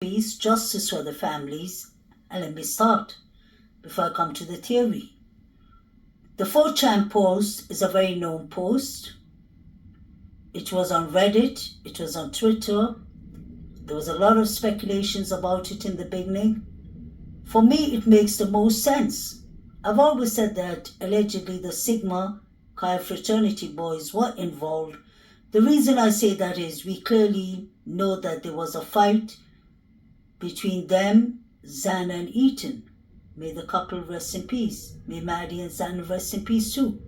peace, justice for the families, and let me start before I come to the theory. The 4chan post is a very known post. It was on Reddit, it was on Twitter. There was a lot of speculations about it in the beginning. For me, it makes the most sense. I've always said that allegedly the Sigma Chi fraternity boys were involved. The reason I say that is we clearly know that there was a fight between them, Xana and Ethan. May the couple rest in peace. May Maddie and Xana rest in peace too.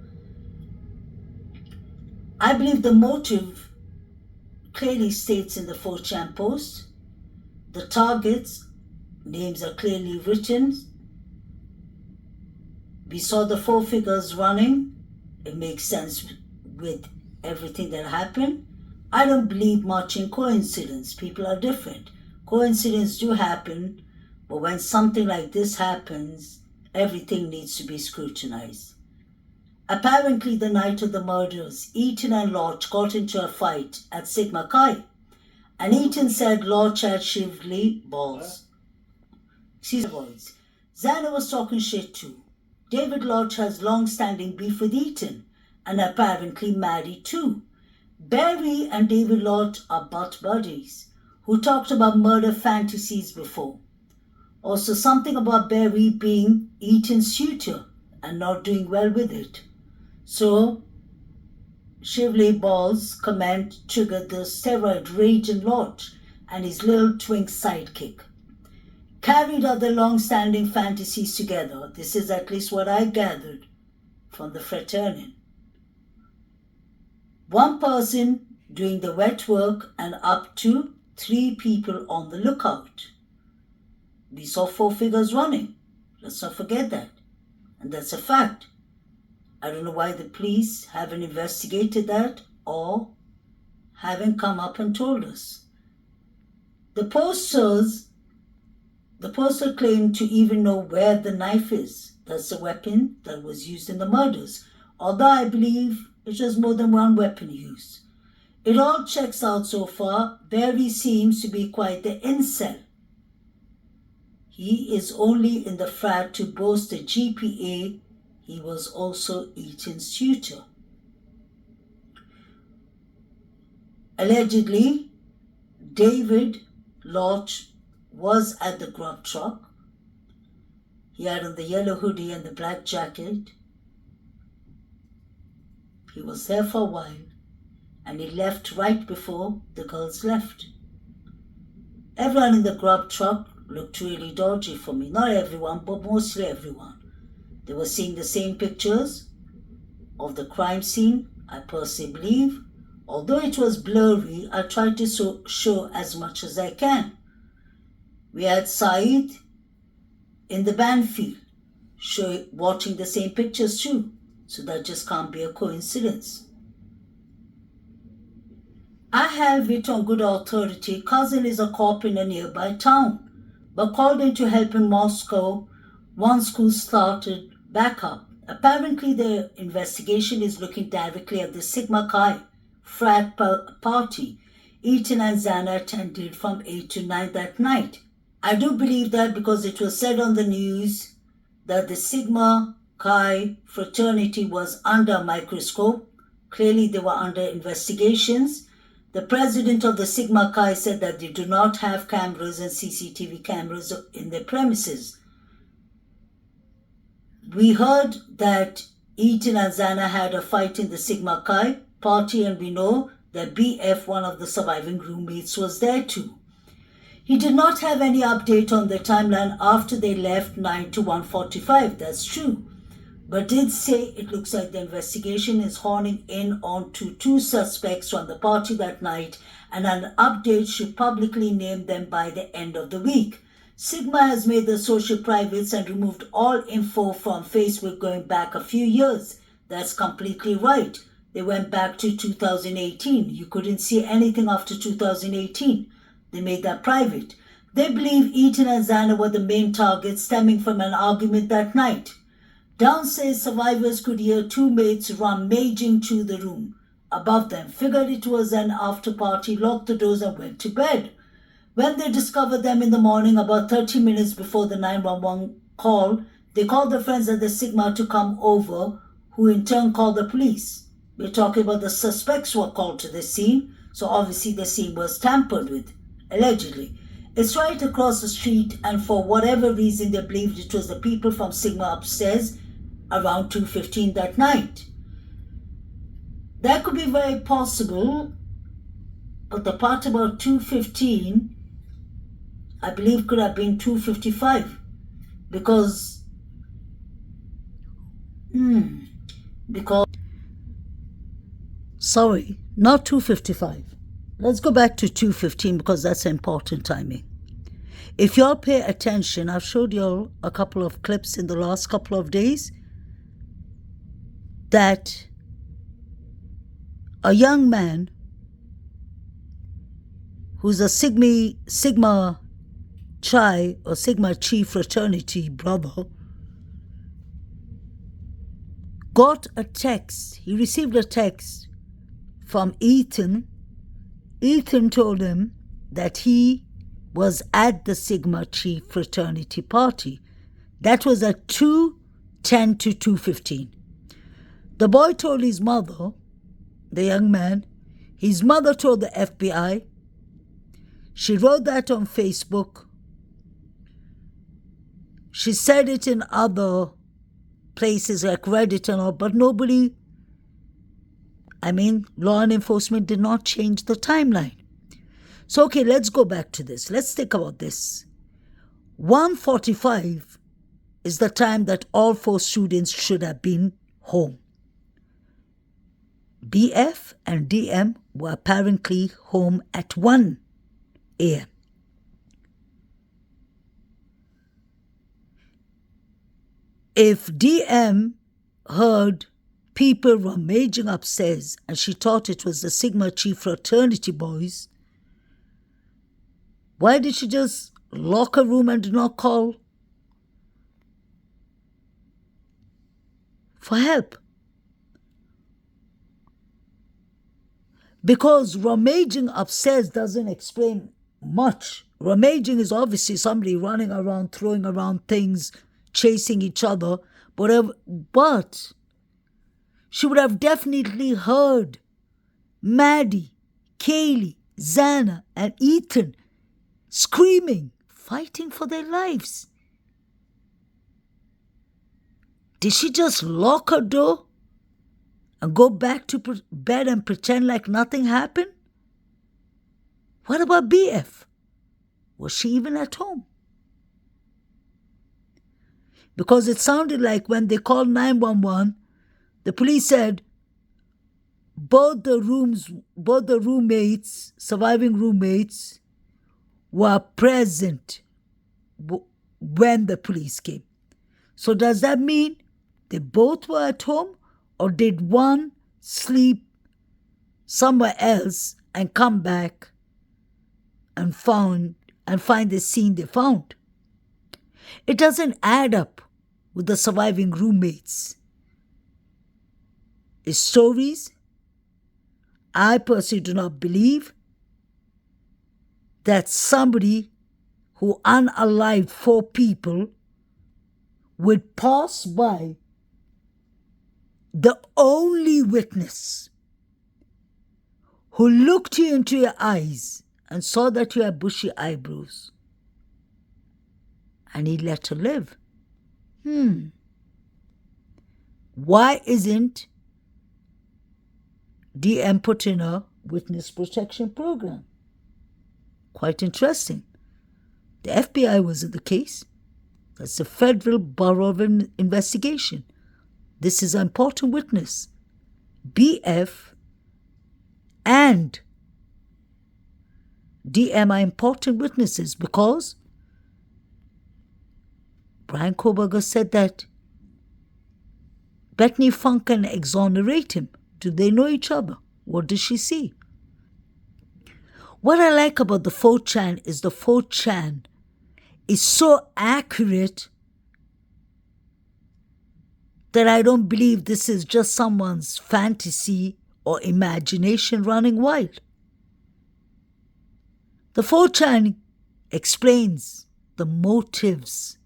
I believe the motive clearly states in the 4chan post. The targets, names are clearly written. We saw the 4 figures running. It makes sense with everything that happened. I don't believe much in coincidence. People are different. Coincidences do happen, but when something like this happens, everything needs to be scrutinized. Apparently, the night of the murders, Ethan and Lodge got into a fight at Sigma Chi, and Ethan said Lodge had shrivelly balls. Boys. Xana was talking shit too. David Lodge has long-standing beef with Ethan, and apparently Maddie too. Barry and David Lodge are butt buddies who talked about murder fantasies before. Also something about Barry being Ethan's suitor and not doing well with it. So, Shivley Ball's comment triggered the steroid rage in Lodge and his little twink sidekick. Carried out the long-standing fantasies together. This is at least what I gathered from the Fraternity. One person doing the wet work and up to 3 people on the lookout. We saw 4 figures running. Let's not forget that. And that's a fact. I don't know why the police haven't investigated that or haven't come up and told us. The poster claimed to even know where the knife is. That's the weapon that was used in the murders. Although I believe it was more than one weapon used. It all checks out so far. Barry seems to be quite the incel. He is only in the frat to boast the GPA. He was also Ethan's tutor. Allegedly, David Lodge was at the grub truck. He had on the yellow hoodie and the black jacket. He was there for a while, and he left right before the girls left. Everyone in the grub truck looked really dodgy for me. Not everyone, but mostly everyone. They were seeing the same pictures of the crime scene, I personally believe. Although it was blurry, I tried to show as much as I can. We had Saeed in the band field, watching the same pictures too. So that just can't be a coincidence. I have it on good authority. Cousin is a cop in a nearby town, but called in to help in Moscow once school started back up. Apparently the investigation is looking directly at the Sigma Chi frat party Ethan and Xana attended from 8 to 9 that night. I do believe that because it was said on the news that the Sigma Chi fraternity was under a microscope. Clearly they were under investigations. The president of the Sigma Chi said that they do not have cameras and CCTV cameras in their premises. We heard that Ethan and Xana had a fight in the Sigma Chi party, and we know that BF, one of the surviving roommates, was there too. He did not have any update on the timeline after they left 9 to 1:45, that's true. But did say it looks like the investigation is honing in on to 2 suspects from the party that night, and an update should publicly name them by the end of the week. Sigma has made the social privates and removed all info from Facebook going back a few years. That's completely right. They went back to 2018. You couldn't see anything after 2018. They made that private. They believe Ethan and Xana were the main targets stemming from an argument that night. Downstairs, survivors could hear 2 mates rummaging through the room above them, figured it was an after party, locked the doors and went to bed. When they discovered them in the morning, about 30 minutes before the 911 call, they called their friends at the Sigma to come over, who in turn called the police. We're talking about the suspects who were called to the scene, so obviously the scene was tampered with, allegedly. It's right across the street, and for whatever reason they believed it was the people from Sigma upstairs around 2:15 that night. That could be very possible, but the part about 2:15, I believe, could have been 2:55, because sorry, not 2:55. Let's go back to 2:15 because that's important timing. If y'all pay attention, I've showed y'all a couple of clips in the last couple of days that a young man who's a Sigma Chi or Sigma Chi fraternity brother got a text. He received a text from Ethan. Ethan told him that he was at the Sigma Chi fraternity party. That was at 2:10 to 2:15. The boy told his mother, the young man, his mother told the FBI. She wrote that on Facebook. She said it in other places like Reddit and all, but nobody, law enforcement did not change the timeline. So, okay, let's go back to this. Let's think about this. 1:45 is the time that all 4 students should have been home. BF and DM were apparently home at 1 a.m. If DM heard people rummaging upstairs and she thought it was the Sigma Chi fraternity boys, why did she just lock her room and do not call for help? Because rummaging upstairs doesn't explain much. Rummaging is obviously somebody running around, throwing around things, chasing each other, whatever. But she would have definitely heard Maddie, Kaylee, Xana, and Ethan screaming, fighting for their lives. Did she just lock her door and go back to bed and pretend like nothing happened? What about BF? Was she even at home? Because it sounded like when they called 911, the police said both the surviving roommates, were present when the police came. So does that mean they both were at home, or did one sleep somewhere else and come back and find the scene they found? It doesn't add up with the surviving roommates. It's stories. I personally do not believe that somebody who unalived 4 people would pass by the only witness who looked you into your eyes and saw that you had bushy eyebrows, and he let her live. Why isn't DM put in a witness protection program? Quite interesting. The FBI was in the case. That's the Federal Bureau of Investigation. This is an important witness. BF and DM are important witnesses because Brian Koberger said that Bethany Funk can exonerate him. Do they know each other? What does she see? What I like about the 4chan is the 4chan is so accurate that I don't believe this is just someone's fantasy or imagination running wild. The 4chan explains the motives.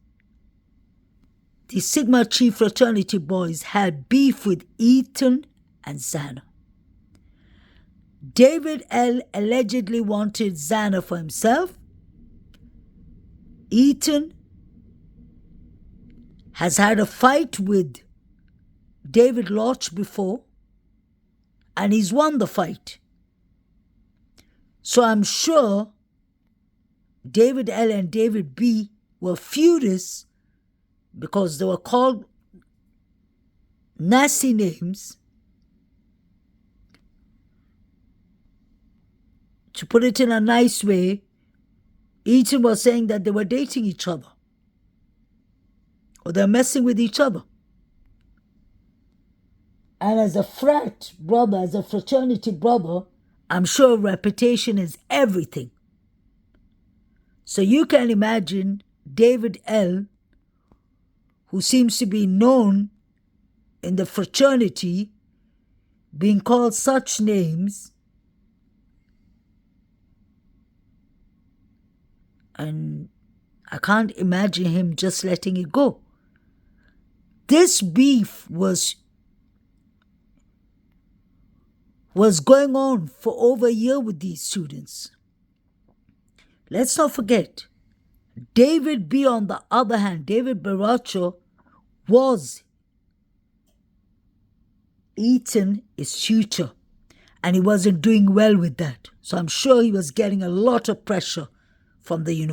The Sigma Chi fraternity boys had beef with Ethan and Xana. David L. allegedly wanted Xana for himself. Ethan has had a fight with David Lodge before, and he's won the fight. So I'm sure David L. and David B. were furious because they were called nasty names. To put it in a nice way, Ethan was saying that they were dating each other, or they're messing with each other. And as a frat brother, as a fraternity brother, I'm sure reputation is everything. So you can imagine David L., who seems to be known in the fraternity, being called such names, and I can't imagine him just letting it go. This beef was going on for over a year with these students. Let's not forget, David B., on the other hand, David Baracho, was Ethan his tutor, and he wasn't doing well with that. So I'm sure he was getting a lot of pressure from the university.